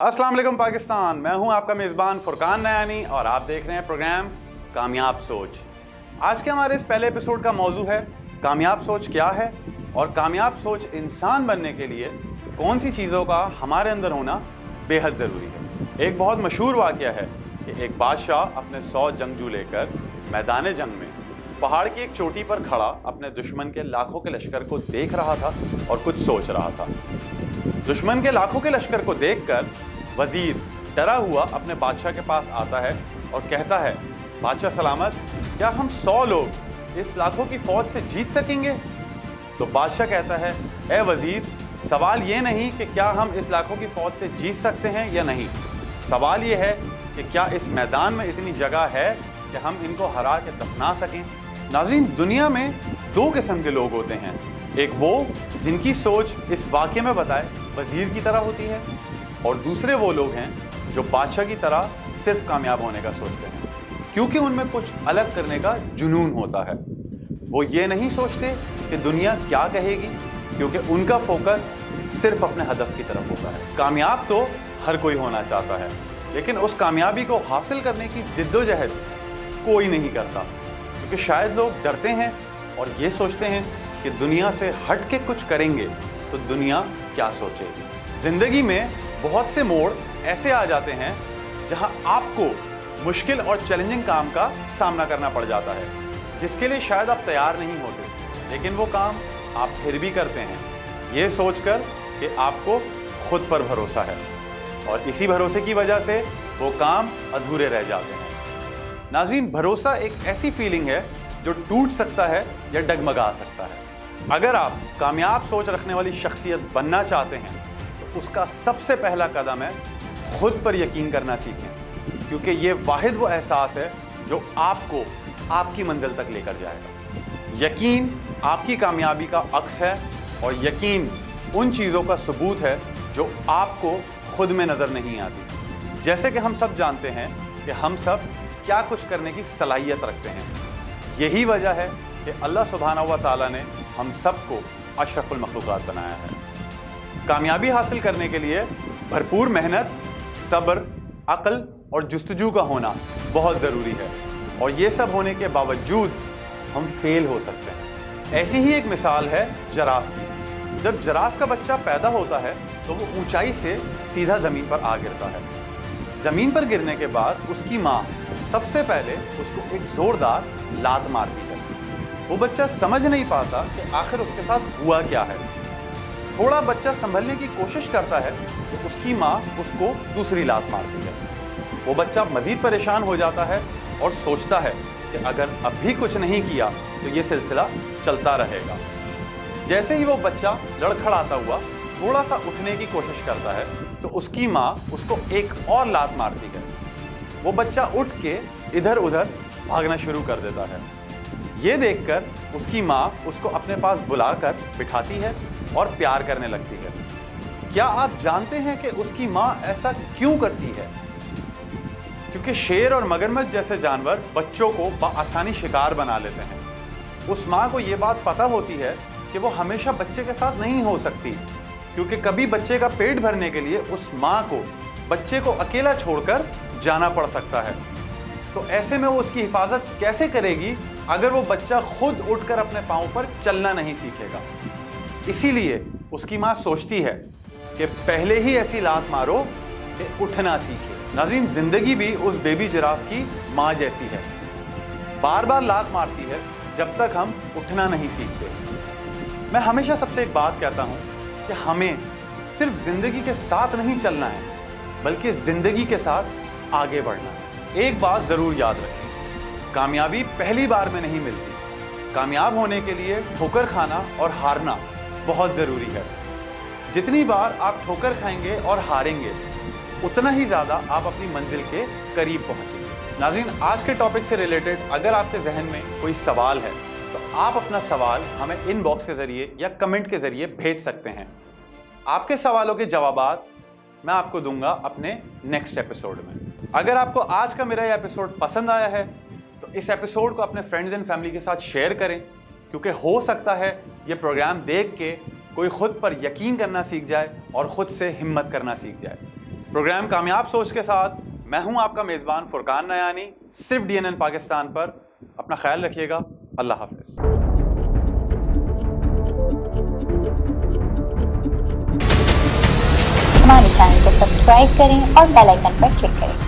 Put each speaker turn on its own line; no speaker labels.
अस्सलाम वालेकुम पाकिस्तान। मैं हूं आपका मेज़बान फुरकान नयानी और आप देख रहे हैं प्रोग्राम कामयाब सोच। आज के हमारे इस पहले एपिसोड का मौजू है कामयाब सोच क्या है और कामयाब सोच इंसान बनने के लिए कौन सी चीज़ों का हमारे अंदर होना बेहद ज़रूरी है। एक बहुत मशहूर वाक़या है कि एक बादशाह अपने 100 जंगजू लेकर मैदान जंग में पहाड़ की एक चोटी पर खड़ा अपने दुश्मन के लाखों के लश्कर को देख रहा था और कुछ सोच रहा था। दुश्मन के लाखों के लश्कर को देखकर वजीर डरा हुआ अपने बादशाह के पास आता है और कहता है, बादशाह सलामत, क्या हम 100 लोग इस लाखों की फौज से जीत सकेंगे? तो बादशाह कहता है, ए वजीर, सवाल ये नहीं कि क्या हम इस लाखों की फौज से जीत सकते हैं या नहीं, सवाल ये है कि क्या इस मैदान में इतनी जगह है कि हम इनको हरा के दफना सकें। नाज़रीन, दुनिया में दो किस्म के लोग होते हैं, एक वो जिनकी सोच इस वाक़ये में बताए वजीर की तरह होती है और दूसरे वो लोग हैं जो बादशाह की तरह सिर्फ कामयाब होने का सोचते हैं, क्योंकि उनमें कुछ अलग करने का जुनून होता है। वो ये नहीं सोचते कि दुनिया क्या कहेगी, क्योंकि उनका फोकस सिर्फ अपने हदफ की तरफ होता है। कामयाब तो हर कोई होना चाहता है, लेकिन उस कामयाबी को हासिल करने की जिद्दोजहद कोई नहीं करता, क्योंकि शायद लोग डरते हैं और ये सोचते हैं कि दुनिया से हट के कुछ करेंगे तो दुनिया क्या सोचेगी। जिंदगी में बहुत से मोड़ ऐसे आ जाते हैं जहां आपको मुश्किल और चैलेंजिंग काम का सामना करना पड़ जाता है, जिसके लिए शायद आप तैयार नहीं होते, लेकिन वो काम आप फिर भी करते हैं, ये सोचकर कि आपको खुद पर भरोसा है और इसी भरोसे की वजह से वो काम अधूरे रह जाते हैं। नाज़रीन, भरोसा एक ऐसी फीलिंग है जो टूट सकता है या डगमगा सकता है। अगर आप कामयाब सोच रखने वाली शख्सियत बनना चाहते हैं तो उसका सबसे पहला कदम है खुद पर यकीन करना सीखें, क्योंकि ये वाहिद वो एहसास है जो आपको आपकी मंजिल तक लेकर जाएगा। यकीन आपकी कामयाबी का अक्स है और यकीन उन चीज़ों का सबूत है जो आपको खुद में नज़र नहीं आती। जैसे कि हम सब जानते हैं कि हम सब क्या कुछ करने की सलाहियत रखते हैं। यही वजह है कि अल्लाह सुब्हानहू व तआला ने हम सबको अशरफुल मखलूक़ात बनाया है। कामयाबी हासिल करने के लिए भरपूर मेहनत, सब्र, अक्ल और जुस्तजू का होना बहुत ज़रूरी है और ये सब होने के बावजूद हम फेल हो सकते हैं। ऐसी ही एक मिसाल है जराफ की। जब जराफ का बच्चा पैदा होता है तो वो ऊंचाई से सीधा ज़मीन पर आ गिरता है। ज़मीन पर गिरने के बाद उसकी माँ सबसे पहले उसको एक ज़ोरदार लात मारती है। वो बच्चा समझ नहीं पाता कि आखिर उसके साथ हुआ क्या है। थोड़ा बच्चा संभलने की कोशिश करता है तो उसकी माँ उसको दूसरी लात मारती है। वो बच्चा मज़ीद परेशान हो जाता है और सोचता है कि अगर अब भी कुछ नहीं किया तो ये सिलसिला चलता रहेगा। जैसे ही वो बच्चा लड़खड़ाता हुआ थोड़ा सा उठने की कोशिश करता है तो उसकी माँ उसको एक और लात मारती है। वो बच्चा उठ के इधर उधर भागना शुरू कर देता है। ये देखकर उसकी माँ उसको अपने पास बुलाकर बिठाती है और प्यार करने लगती है। क्या आप जानते हैं कि उसकी माँ ऐसा क्यों करती है? क्योंकि शेर और मगरमच्छ जैसे जानवर बच्चों को बआसानी शिकार बना लेते हैं। उस माँ को ये बात पता होती है कि वो हमेशा बच्चे के साथ नहीं हो सकती, क्योंकि कभी बच्चे का पेट भरने के लिए उस माँ को बच्चे को अकेला छोड़कर जाना पड़ सकता है। तो ऐसे में वो उसकी हिफाजत कैसे करेगी अगर वो बच्चा खुद उठकर अपने पाँव पर चलना नहीं सीखेगा। इसीलिए उसकी माँ सोचती है कि पहले ही ऐसी लात मारो कि उठना सीखे। नाज़रीन, ज़िंदगी भी उस बेबी जिराफ की माँ जैसी है, बार बार लात मारती है जब तक हम उठना नहीं सीखते। मैं हमेशा सबसे एक बात कहता हूँ कि हमें सिर्फ ज़िंदगी के साथ नहीं चलना है, बल्कि ज़िंदगी के साथ आगे बढ़ना है। एक बात ज़रूर याद रखें, कामयाबी पहली बार में नहीं मिलती। कामयाब होने के लिए ठोकर खाना और हारना बहुत ज़रूरी है। जितनी बार आप ठोकर खाएंगे और हारेंगे, उतना ही ज़्यादा आप अपनी मंजिल के करीब पहुँचेंगे। नाज़रीन, आज के टॉपिक से रिलेटेड अगर आपके जहन में कोई सवाल है तो आप अपना सवाल हमें इनबॉक्स के ज़रिए या कमेंट के ज़रिए भेज सकते हैं। आपके सवालों के जवाबात मैं आपको दूंगा अपने नेक्स्ट एपिसोड में। अगर आपको आज का मेरा ये एपिसोड पसंद आया है तो इस एपिसोड को अपने फ्रेंड्स एंड फैमिली के साथ शेयर करें, क्योंकि हो सकता है ये प्रोग्राम देख के कोई खुद पर यकीन करना सीख जाए और ख़ुद से हिम्मत करना सीख जाए। प्रोग्राम कामयाब सोच के साथ मैं हूं आपका मेज़बान फुरकान नयानी, सिर्फ DNN पाकिस्तान पर। अपना ख्याल रखिएगा। अल्लाह हाफिज़।
हमारे चैनल को सब्सक्राइब करें और बेल आइकन पर क्लिक करें।